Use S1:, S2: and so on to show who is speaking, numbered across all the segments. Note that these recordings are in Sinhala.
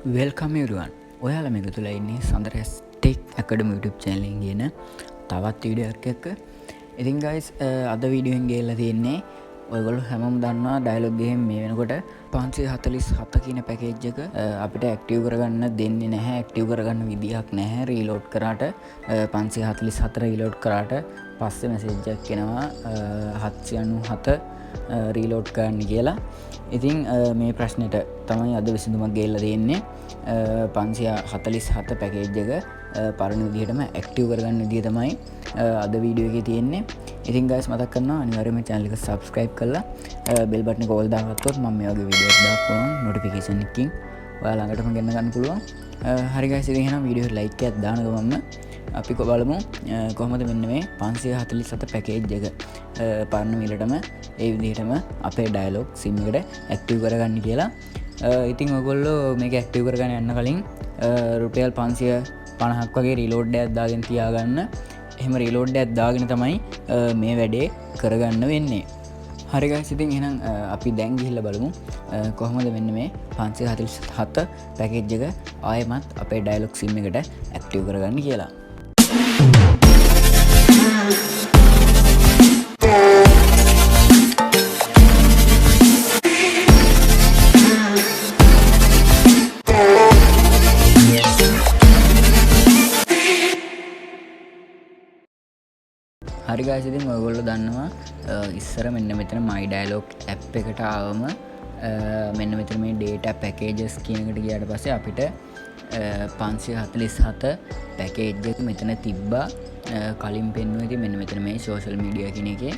S1: Welcome everyone. ඔයාලා මේක තුල ඉන්නේ සඳරස් ටෙක් ඇකඩමි YouTube channel එකෙන් ගෙන තවත් වීඩියෝ එකක් එක්ක. ඉතින් guys අද වීඩියෝ එකෙන් ගෙල්ලා තියෙන්නේ ඔයගොල්ලෝ හැමෝම දන්නවා ඩයලොග් ගේම් මේ වෙනකොට 547 කියන පැකේජ් එක අපිට ඇක්ටිව් කරගන්න දෙන්නේ නැහැ. ඇක්ටිව් කරගන්න විදියක් නැහැ. රීලෝඩ් කරාට 547 රීලෝඩ් කරාට පස්සේ මැසේජ් එකක් එනවා 797 රීලෝඩ් කරන්න කියලා. ඉතින් මේ ප්‍රශ්නයට තමයි අද විසඳුමක් ගෙල්ලා තියෙන්නේ. 547 පැකේජ් එක පරණ විදිහටම ඇක්ටිව් කරගන්න විදිය තමයි අද වීඩියෝ එකේ තියෙන්නේ. ඉතින් guys මතක් කරනවා අනිවාර්යයෙන්ම channel එක subscribe කරලා bell button එක all දාගත්තොත් මම මේ වගේ වීඩියෝස් දාපුවම notification එකකින් ඔයාලා ළඟටම ගෙන්න ගන්න පුළුවන්. හරි guys ඉතින් එහෙනම් වීඩියෝ එක like එකක් දාන ගමන්ම අපි බලමු කොහොමද මෙන්න මේ 547 පැකේජ් එක පරණ මිලටම ඒ විදිහටම අපේ ඩයලොග් සිම් එකට ඇක්ටිව් කරගන්න කියලා. ඉතින් ඔයගොල්ලෝ මේක ඇක්ටිව් කරගන්න යන්න කලින් රුපියල් 550ක් වගේ රීලෝඩ් එකක් දාගෙන තියාගන්න. එහෙම රීලෝඩ් එකක් දාගෙන තමයි මේ වැඩේ කරගන්න වෙන්නේ. හරි guys ඉතින් එහෙනම් අපි දැන් ගිහිල්ලා බලමු කොහොමද මෙන්න මේ 547 පැකේජ් එක ආයෙමත් අපේ ඩයලොග් සිම් එකට ඇක්ටිව් කරගන්න කියලා. හරි guys ඉතින් ඔයගොල්ලෝ දන්නවා ඉස්සර මෙන්න මෙතන my dialog app එකට ආවම මෙන්න මෙතන මේ data packages කියන එකට ගියාට පස්සේ අපිට 547 පැකේජ් එක මෙතන තිබ්බා. කලින් පෙන්වුවා ඉතින් මෙන්න මෙතන මේ social media කියන එකේ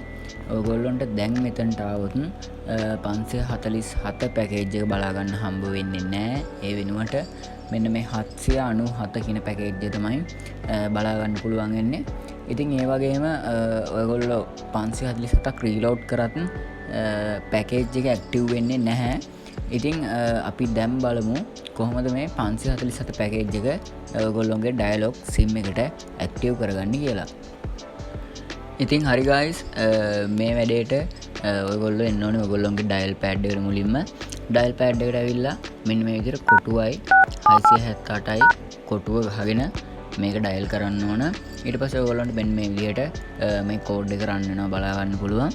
S1: ඔයගොල්ලන්ට දැන් මෙතනට ආවොත් 547 පැකේජ් එක බලා ගන්න හම්බ වෙන්නේ නැහැ. ඒ වෙනුවට මෙන්න මේ 797 කියන පැකේජ් එක තමයි බලා ගන්න පුළුවන් වෙන්නේ. ඉතින් ඒ වගේම ඔයගොල්ලෝ 547ක් රීලෝඩ් කරත් පැකේජ් එක ඇක්ටිව් වෙන්නේ නැහැ. ඉතින් අපි දැන් බලමු කොහොමද මේ 547 පැකේජ් එක ඔයගොල්ලෝගේ ඩයලොග් සිම් එකට ඇක්ටිව් කරගන්න කියලා. ඉතින් හරි guys මේ වැඩේට ඔයගොල්ලෝ එන්න ඕනේ ඔයගොල්ලෝගේ ඩයල් පෑඩ් එකට මුලින්ම ඩයල් පෑඩ් එකට ඇවිල්ලා මෙන්න මේ විදිහට කොටුවයි 678යි කොටුව ගහගෙන මේක ඩයල් කරන්න ඕන. ඊට පස්සේ ඔයගොල්ලන්ට මෙන්න මේ විදිහට මේ කෝඩ් එක රන් වෙනවා බලා ගන්න පුළුවන්.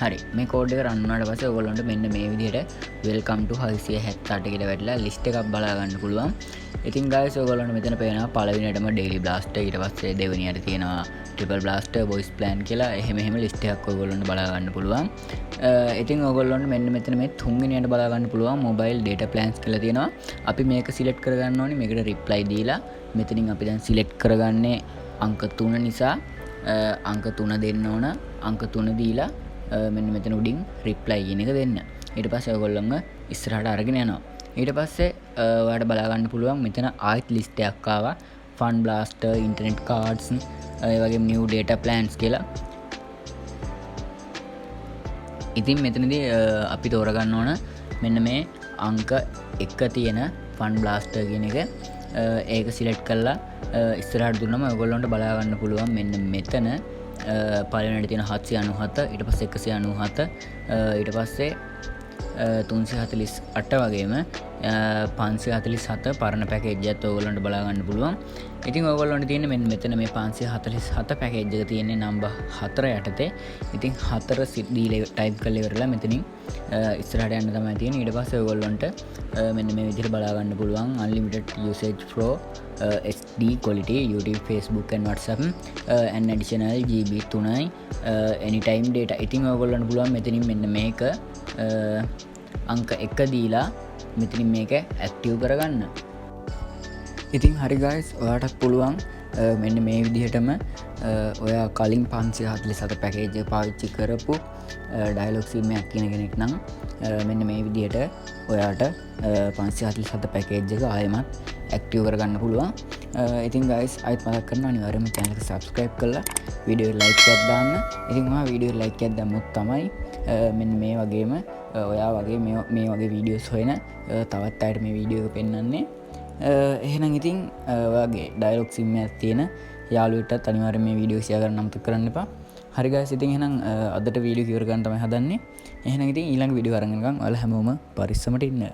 S1: හරි මේ කෝඩ් එක රන් වුණාට පස්සේ ඔයගොල්ලන්ට මෙන්න මේ විදිහට welcome to 678 කියලා වැටලා ලිස්ට් එකක් බලා ගන්න පුළුවන්. ඉතින් guys ඔයගොල්ලන්ට මෙතන පේනවා පළවෙනියටම daily blaster ඊට පස්සේ දෙවෙනියට තියෙනවා triple blaster voice plan කියලා එහෙම ලිස්ට් එකක් ඔයගොල්ලන්ට බලා ගන්න පුළුවන්. ඉතින් ඔයගොල්ලන්ට මෙන්න මෙතන මේ තුන්වෙනියට බලා ගන්න පුළුවන් mobile data plans කියලා තියෙනවා. අපි මේක select කරගන්න ඕනේ. මේකට reply දීලා මෙතනින් අපි දැන් select කරගන්නේ අංක 3 නිසා අංක 3 දෙන්න ඕන. අංක 3 දීලා මෙන්න මෙතන උඩින් reply කියන එක දෙන්න. ඊට පස්සේ ඔයගොල්ලන්ව ඉස්සරහට අරගෙන යනවා. ඊට පස්සේ ඔයාලට බලා ගන්න පුළුවන් මෙතන ආයෙත් ලිස්ට් එකක් ආවා fun blaster internet cards ඒ වගේ new data plans කියලා. ඉතින් මෙතනදී අපි තෝරගන්න ඕන මෙන්න මේ අංක 1 තියෙන fun blaster කියන එක. ඒක select කරලා ඉස්සරහට දුන්නම ඔයගොල්ලන්ට බලා ගන්න පුළුවන් මෙන්න මෙතන පළවෙනියට තියෙන 797 ඊට පස්සේ 197 ඊට පස්සේ 348 වගේම 547 පරණ පැකේජ් එකත් ඔයගොල්ලන්ට බලා ගන්න පුළුවන්. ඉතින් ඔයගොල්ලන්ට තියෙන්නේ මෙන්න මෙතන මේ 547 පැකේජ් එක තියෙන්නේ නම්බර් 4 යටතේ. ඉතින් 4 දීලා ටයිප් කරලා ඉවරලා මෙතනින් ඉස්සරහට යන්න තමයි තියෙන්නේ. ඊට පස්සේ ඔයගොල්ලන්ට මෙන්න මේ විදිහට බලා ගන්න පුළුවන් unlimited usage for HD quality YouTube Facebook and WhatsApp and additional GB 3යි anytime data. ඉතින් ඔයගොල්ලන්ට පුළුවන් මෙතනින් මෙන්න මේක අංක 1 දීලා මෙතනින් මේක ඇක්ටිව් කරගන්න. ඉතින් හරි guys ඔයාටත් පුළුවන් මෙන්න මේ විදිහටම ඔයා කලින් 547 පැකේජ් එක පාවිච්චි කරපු ඩයලොග් සිම් එකක් කියන කෙනෙක් නම් මෙන්න මේ විදිහට ඔයාට 547 පැකේජ් එක ආයෙමත් ඇක්ටිව් කරගන්න පුළුවන්. ඉතින් guys ආයෙත් මතක් කරනවා අනිවාර්යයෙන්ම channel එක subscribe කරලා වීඩියෝ එක like එකක් දාන්න. ඉතින් මම වීඩියෝ like එකක් දැම්මොත් තමයි මෙන්න මේ වගේම ඔයා වගේ මේ වගේ වීඩියෝස් හොයන තවත් අයට මේ වීඩියෝ එක පෙන්වන්නේ. එහෙනම් ඉතින් ඔයාගේ ඩයලොග් සිම් එකක් තියෙන යාළුවෙක්ටත් අනිවාර්යයෙන් මේ වීඩියෝ ෂෙයා කරන්න අමතක කරන්න එපා. හරි guys ඉතින් එහෙනම් අදට වීඩියෝ ඉවර කරන්න තමයි හදන්නේ. එහෙනම් ඉතින් ඊළඟ වීඩියෝ අරන් එනකම් ඔයාලා හැමෝම පරිස්සමට ඉන්න.